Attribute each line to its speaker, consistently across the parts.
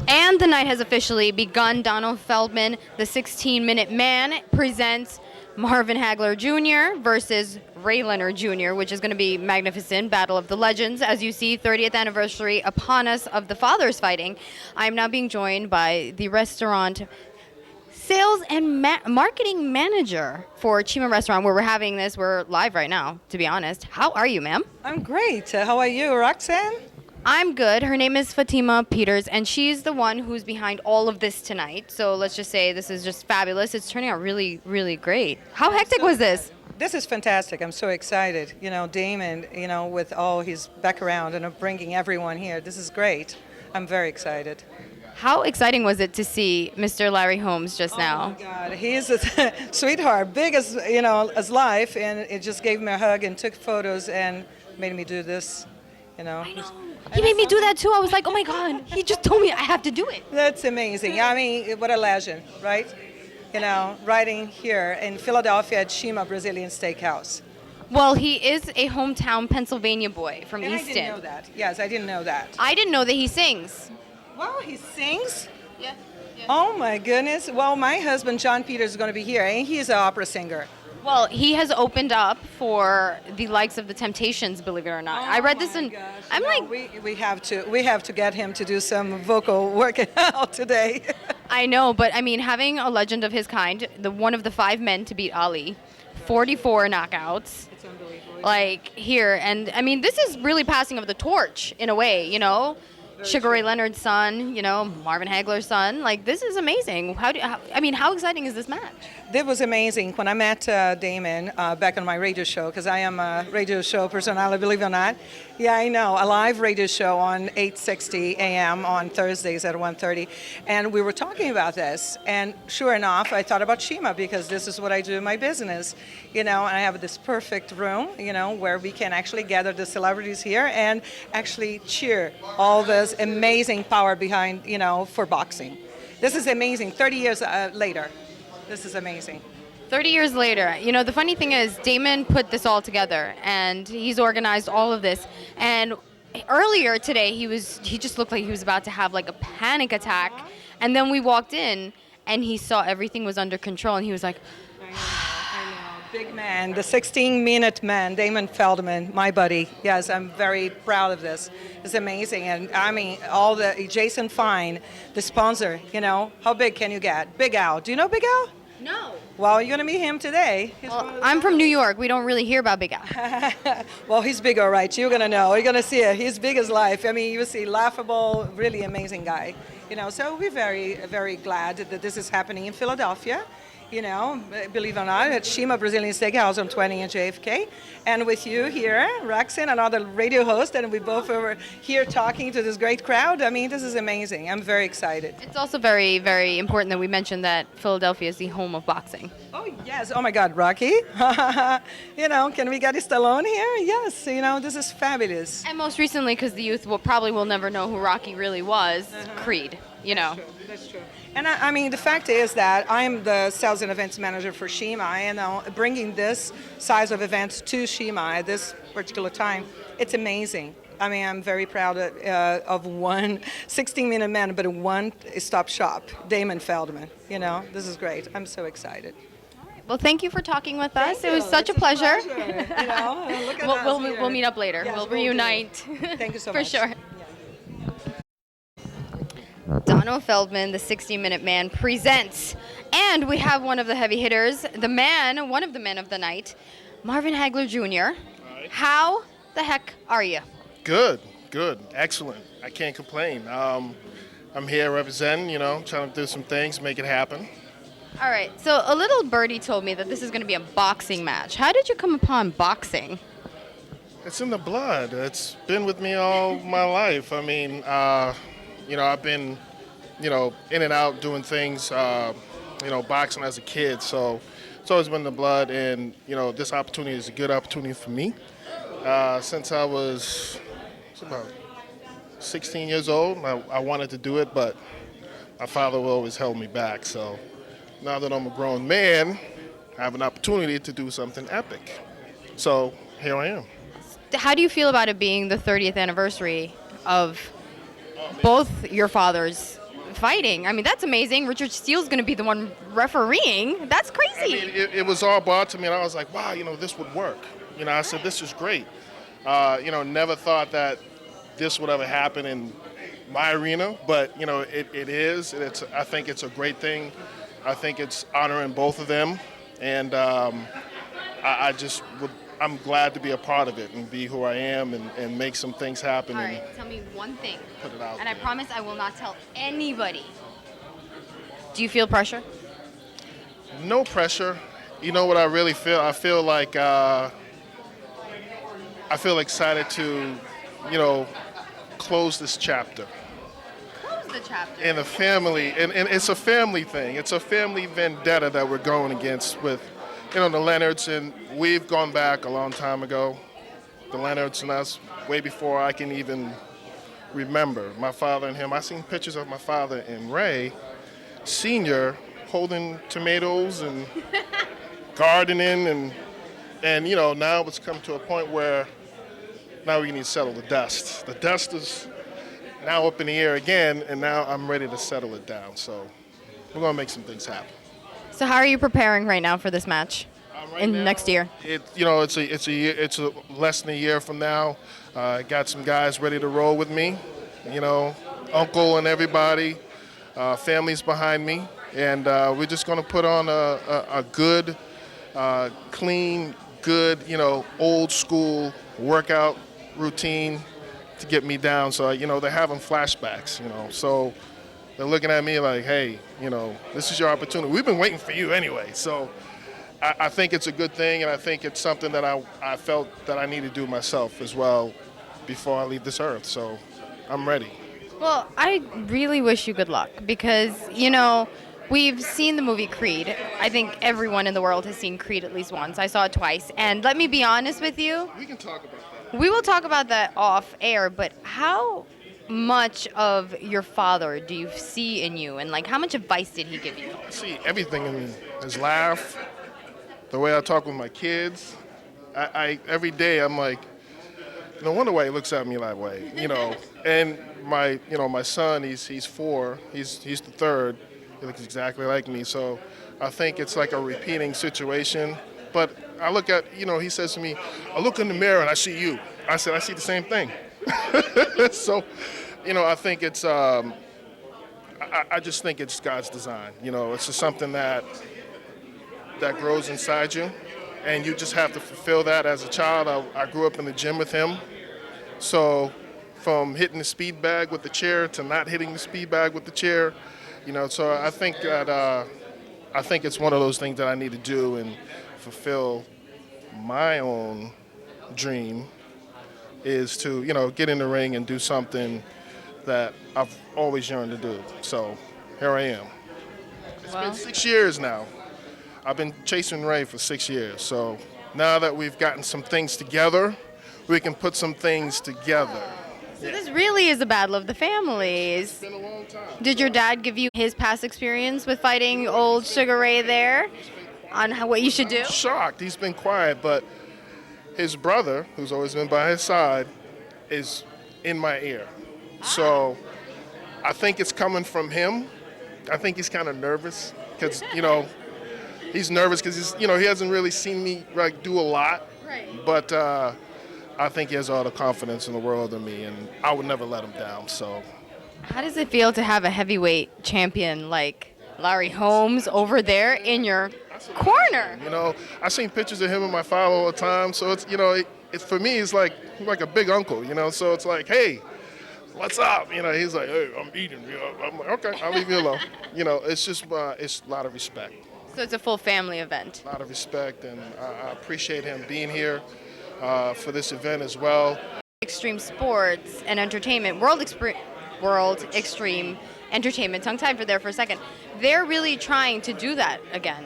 Speaker 1: And the night has officially begun. Donald Feldman, the 16-minute man, presents Marvin Hagler Jr. versus Leonard Jr., which is going to be magnificent. Battle of the Legends. As you see, 30th anniversary upon us of the fathers fighting. I'm now being joined by the restaurant sales and marketing manager for Chima Restaurant, where we're having this. We're live right now, to be honest. How are you, ma'am?
Speaker 2: I'm great. How are you, Roxanne?
Speaker 1: I'm good. Her name is Fatima Peters, and she's the one who's behind all of this tonight. So let's just say this is just fabulous. It's turning out really, really great. How hectic was this?
Speaker 2: This is fantastic. I'm so excited. You know, Damon, with all his background and bringing everyone here. This is great. I'm very excited.
Speaker 1: How exciting was it to see Mr. Larry Holmes just now?
Speaker 2: Oh my God, he's a sweetheart, big as life, and it just gave me a hug and took photos and made me do this.
Speaker 1: I know. He made me do that too. I was like, oh my God, he just told me I have to do it.
Speaker 2: That's amazing. I mean, what a legend, right? Riding here in Philadelphia at Chima Brazilian Steakhouse.
Speaker 1: Well, he is a hometown Pennsylvania boy from Easton.
Speaker 2: I didn't know that. Yes, I didn't know that.
Speaker 1: I didn't know that he sings.
Speaker 2: Wow, he sings?
Speaker 1: Yeah.
Speaker 2: Oh my goodness. Well, my husband, John Peters, is going to be here, and he's an opera singer.
Speaker 1: Well, he has opened up for the likes of the Temptations, believe it or not. I read this and I'm like,
Speaker 2: we have to get him to do some vocal workout today.
Speaker 1: I know, but I mean, having a legend of his kind, one of the 5 men to beat Ali, 44 knockouts.
Speaker 2: It's unbelievable.
Speaker 1: Like here, and I mean, this is really passing of the torch in a way, Sugar Ray Leonard's son, Marvin Hagler's son. Like, this is amazing. How exciting is this match?
Speaker 2: It was amazing. When I met Damon back on my radio show, because I am a radio show personality, believe it or not. Yeah, I know. A live radio show on 8:60 a.m. on Thursdays at 1:30. And we were talking about this. And sure enough, I thought about Chima, because this is what I do in my business. And I have this perfect room, where we can actually gather the celebrities here and actually cheer all this amazing power behind, for boxing. This is amazing. 30 years later. This is amazing.
Speaker 1: 30 years later. The funny thing is, Damon put this all together, and he's organized all of this. And earlier today, he just looked like he was about to have like a panic attack. And then we walked in, and he saw everything was under control, and he was like,
Speaker 2: I know. Big man, the 16-minute man, Damon Feldman, my buddy. Yes, I'm very proud of this. It's amazing. And I mean, all the Jason Fine, the sponsor, how big can you get? Big Al. Do you know Big Al?
Speaker 1: no.
Speaker 2: Well, you're going to meet him today.
Speaker 1: Well, I'm from New York. We don't really hear about Big Al.
Speaker 2: Well, he's big, all right. You're going to know. You're going to see it. He's big as life. I mean, you see, laughable, really amazing guy. So we're very, very glad that this is happening in Philadelphia. Believe it or not, at Chima Brazilian Steakhouse on 20 and JFK. And with you here, Roxanne, another radio host, and we both are here talking to this great crowd. I mean, this is amazing. I'm very excited.
Speaker 1: It's also very, very important that we mention that Philadelphia is the home of boxing.
Speaker 2: Oh, yes. Oh, my God, Rocky. Can we get Stallone here? Yes. This is fabulous.
Speaker 1: And most recently, because the youth probably will never know who Rocky really was, Creed,
Speaker 2: That's true. And I mean, the fact is that I'm the sales and events manager for Chima, and bringing this size of events to Chima at this particular time, it's amazing. I mean, I'm very proud of one 16-minute man, but one stop shop, Damon Feldman. This is great. I'm so excited.
Speaker 1: Well, thank you for talking with us. It was such a pleasure.
Speaker 2: Look at
Speaker 1: we'll meet up later.
Speaker 2: Yes,
Speaker 1: we'll reunite.
Speaker 2: Thank you so
Speaker 1: for
Speaker 2: much.
Speaker 1: sure. Donald Feldman, the 60-minute man, presents. And we have one of the heavy hitters, one of the men of the night, Marvin Hagler Jr.
Speaker 3: Hi.
Speaker 1: How the heck are you?
Speaker 3: Good, excellent. I can't complain. I'm here representing, trying to do some things, make it happen.
Speaker 1: All right, so a little birdie told me that this is going to be a boxing match. How did you come upon boxing?
Speaker 3: It's in the blood. It's been with me all my life. I mean, I've been, in and out doing things, boxing as a kid. So it's always been in the blood, and, this opportunity is a good opportunity for me. Since I was about 16 years old, I wanted to do it, but my father always held me back. So now that I'm a grown man, I have an opportunity to do something epic. So here I am.
Speaker 1: How do you feel about it being the 30th anniversary of both your fathers fighting. I mean, that's amazing. Richard Steele's going to be the one refereeing. That's crazy.
Speaker 3: I mean, it was all brought to me, and I was like, wow, this would work. I said, this is great. Never thought that this would ever happen in my arena, but, it is. I think it's a great thing. I think it's honoring both of them, and I'm glad to be a part of it and be who I am and make some things happen.
Speaker 1: All right, tell me one thing.
Speaker 3: Put it out
Speaker 1: and
Speaker 3: there.
Speaker 1: I promise I will not tell anybody. Do you feel pressure?
Speaker 3: No pressure. You know what I really feel? I feel like I feel excited to, close this chapter.
Speaker 1: Close the chapter.
Speaker 3: In a family, and it's a family thing. It's a family vendetta that we're going against with, the Leonards, and we've gone back a long time ago. The Leonards and us, way before I can even remember. My father and him, I seen pictures of my father and Ray Sr. holding tomatoes and gardening, and now it's come to a point where now we need to settle the dust. The dust is now up in the air again, and now I'm ready to settle it down. So we're gonna make some things happen.
Speaker 1: So how are you preparing right now for this match next year?
Speaker 3: It's less than a year from now. Got some guys ready to roll with me. Uncle and everybody, family's behind me, and we're just gonna put on a good, clean, good, old school workout routine to get me down. So they're having flashbacks. So they're looking at me like, hey, this is your opportunity. We've been waiting for you anyway. So I think it's a good thing, and I think it's something that I felt that I need to do myself as well before I leave this earth. So I'm ready.
Speaker 1: Well, I really wish you good luck because, we've seen the movie Creed. I think everyone in the world has seen Creed at least once. I saw it twice. And let me be honest with you.
Speaker 3: We can talk about that.
Speaker 1: We will talk about that off air, but how much of your father do you see in you? And, how much advice did he give you?
Speaker 3: I see everything in me. His laugh, the way I talk with my kids. I every day I'm like, no wonder why he looks at me that way, And my son, he's 4. He's the third. He looks exactly like me. So I think it's like a repeating situation. But I look at, he says to me, I look in the mirror and I see you. I said, I see the same thing. So, I think it's, I just think it's God's design. It's just something that grows inside you, and you just have to fulfill that. As a child, I grew up in the gym with him. So from hitting the speed bag with the chair to not hitting the speed bag with the chair, so I think that I think it's one of those things that I need to do and fulfill my own dream is to, get in the ring and do something that I've always yearned to do. So here I am. It's been 6 years now. I've been chasing Ray for 6 years. So now that we've gotten some things together, we can put some things together.
Speaker 1: So this really is a battle of the families.
Speaker 3: It's been a long time.
Speaker 1: Did your dad give you his past experience with fighting old Sugar Ray there on what you should do?
Speaker 3: I'm shocked. He's been quiet, but his brother, who's always been by his side, is in my ear. So I think it's coming from him. I think he's kind of nervous because, he's nervous because he hasn't really seen me do a lot.
Speaker 1: Right.
Speaker 3: But I think he has all the confidence in the world in me, and I would never let him down. So,
Speaker 1: how does it feel to have a heavyweight champion like Larry Holmes over there in your corner?
Speaker 3: I seen pictures of him and my father all the time. So it's, it's for me, it's like a big uncle. So it's like, hey, what's up? He's like, hey, I'm eating. I'm like, okay, I'll leave you alone. It's just it's a lot of respect.
Speaker 1: So it's a full family event.
Speaker 3: A lot of respect, and I appreciate him being here for this event as well.
Speaker 1: Extreme sports and entertainment, World Extreme Entertainment, tongue-tied for there for a second. They're really trying to do that again.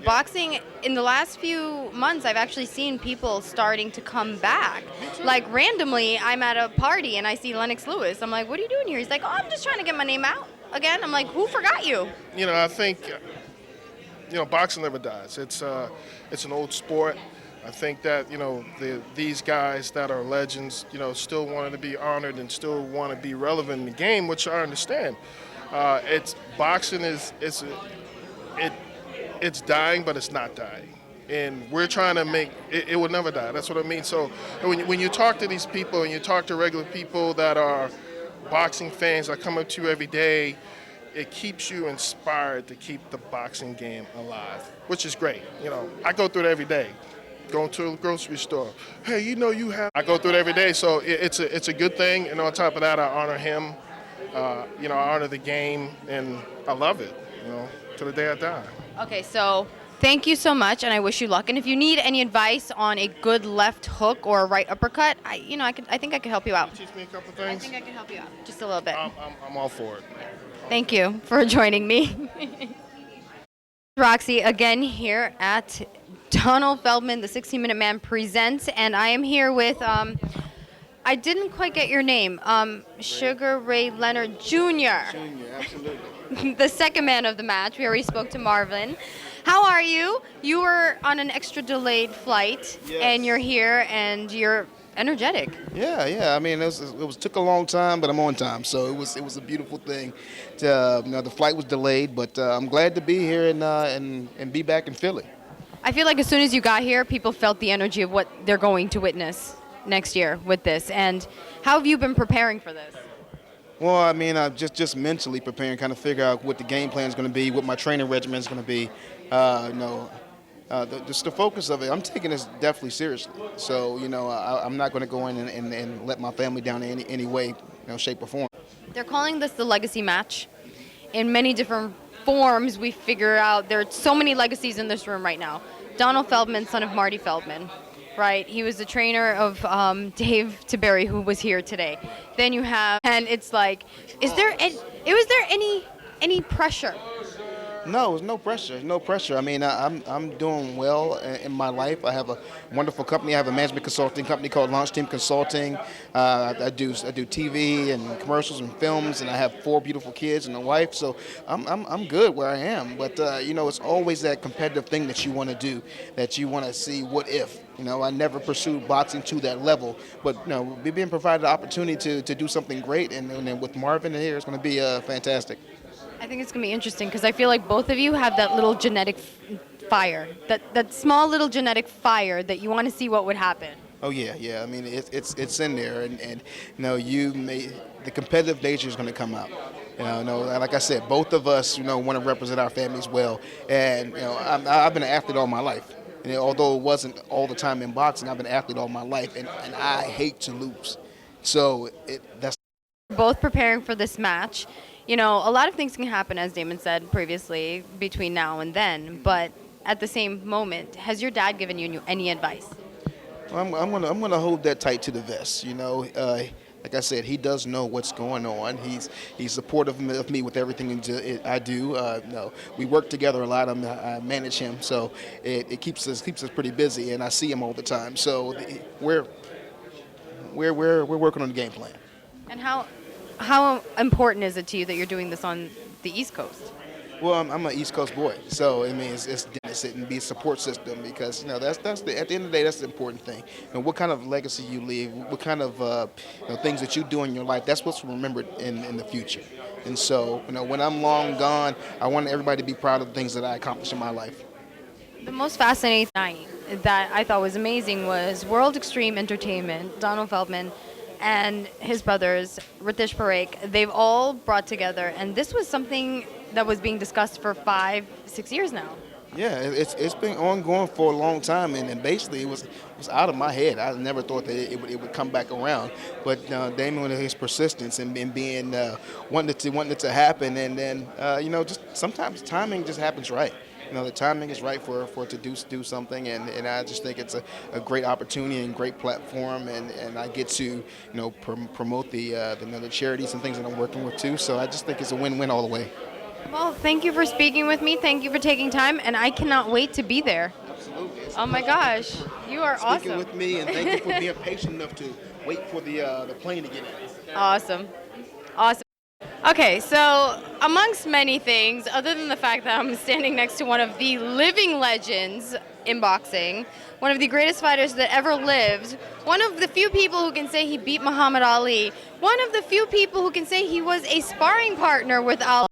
Speaker 1: Boxing, in the last few months, I've actually seen people starting to come back. Like, randomly, I'm at a party and I see Lennox Lewis. I'm like, what are you doing here? He's like, oh, I'm just trying to get my name out again. I'm like, who forgot you?
Speaker 3: I think, boxing never dies. It's an old sport. I think that, these guys that are legends, still wanting to be honored and still want to be relevant in the game, which I understand. It's boxing it's dying, but it's not dying. And we're trying to make it will never die. That's what I mean. So when you talk to these people and you talk to regular people that are boxing fans that come up to you every day, it keeps you inspired to keep the boxing game alive, which is great. I go through it every day. Going to a grocery store. Hey, I go through it every day, so it's a good thing. And on top of that, I honor him. I honor the game, and I love it. To the day I die.
Speaker 1: Okay, so thank you so much, and I wish you luck. And if you need any advice on a good left hook or a right uppercut, I think I could help you out.
Speaker 3: Teach me a couple things.
Speaker 1: I think I can help you out just a little bit.
Speaker 3: I'm all for it.
Speaker 1: Thank you for joining me. Roxy again here at Donald Feldman, the 16-Minute Man presents, and I am here with, I didn't quite get your name, Sugar Ray Leonard Jr.
Speaker 4: Junior, absolutely.
Speaker 1: The second man of the match. We already spoke to Marvin. How are you? You were on an extra delayed flight,
Speaker 4: Yes.
Speaker 1: and you're here, and you're energetic.
Speaker 4: Yeah. I mean, it took a long time, but I'm on time, so it was a beautiful thing. The flight was delayed, but I'm glad to be here and be back in Philly.
Speaker 1: I feel like as soon as you got here, people felt the energy of what they're going to witness next year with this. And how have you been preparing for this?
Speaker 4: Well, I mean, just mentally preparing, kind of figure out what the game plan is going to be, what my training regimen is going to be. Just the focus of it, I'm taking this definitely seriously. So, I'm not going to go in and let my family down in any way, shape or form.
Speaker 1: They're calling this the legacy match. In many different forms, we figure out there are so many legacies in this room right now. Donald Feldman, son of Marty Feldman, right? He was the trainer of Dave Tiberi, who was here today. Then you have, and it's like, was there any pressure?
Speaker 4: No, there's no pressure. No pressure. I mean, I'm doing well in my life. I have a wonderful company. I have a management consulting company called Launch Team Consulting. I do TV and commercials and films, and I have 4 beautiful kids and a wife. So I'm good where I am. But it's always that competitive thing that you want to do, that you want to see what if. I never pursued boxing to that level, but we're being provided the opportunity to do something great, and with Marvin here, it's going to be fantastic.
Speaker 1: I think it's going to be interesting because I feel like both of you have that little genetic fire, that small little genetic fire that you want to see what would happen.
Speaker 4: Oh yeah. I mean, it's in there, and the competitive nature is going to come out. Like I said, both of us, want to represent our families well, and I've been an athlete all my life. And although it wasn't all the time in boxing, I've been an athlete all my life, and I hate to lose. So that's.
Speaker 1: Both preparing for this match. A lot of things can happen, as Damon said previously, between now and then. But at the same moment, has your dad given you any advice?
Speaker 4: I'm gonna hold that tight to the vest. Like I said, he does know what's going on. He's supportive of me with everything I do. We work together a lot. I manage him, so it keeps us pretty busy, and I see him all the time. So we're working on the game plan.
Speaker 1: And how important is it to you that you're doing this on the East Coast?
Speaker 4: Well, I'm an East Coast boy, so it means it's sit and be a support system because that's at the end of the day, that's the important thing. What kind of legacy you leave, what kind of things that you do in your life, that's what's remembered in the future. And so when I'm long gone, I want everybody to be proud of the things that I accomplished in my life.
Speaker 1: The most fascinating night that I thought was amazing was World Extreme Entertainment, Donald Feldman, and his brothers, RITESH, PARIKH. They've all brought together, and this was something that was being discussed for 5-6 years now.
Speaker 4: Yeah, it's been ongoing for a long time, and basically it was out of my head. I never thought that it would come back around. But Damon, with his persistence and being wanting it to happen, and then just sometimes timing just happens right. The timing is right for it to do something, and I just think it's a great opportunity and great platform, and I get to promote the charities and things that I'm working with too. So I just think it's a win-win all the way.
Speaker 1: Well, thank you for speaking with me. Thank you for taking time, and I cannot wait to be there.
Speaker 4: Absolutely.
Speaker 1: Oh my gosh, you are awesome.
Speaker 4: Speaking with me, and thank you for being patient enough to wait for the plane to get in.
Speaker 1: Awesome. Okay, so amongst many things, other than the fact that I'm standing next to one of the living legends in boxing, one of the greatest fighters that ever lived, one of the few people who can say he beat Muhammad Ali, one of the few people who can say he was a sparring partner with Ali.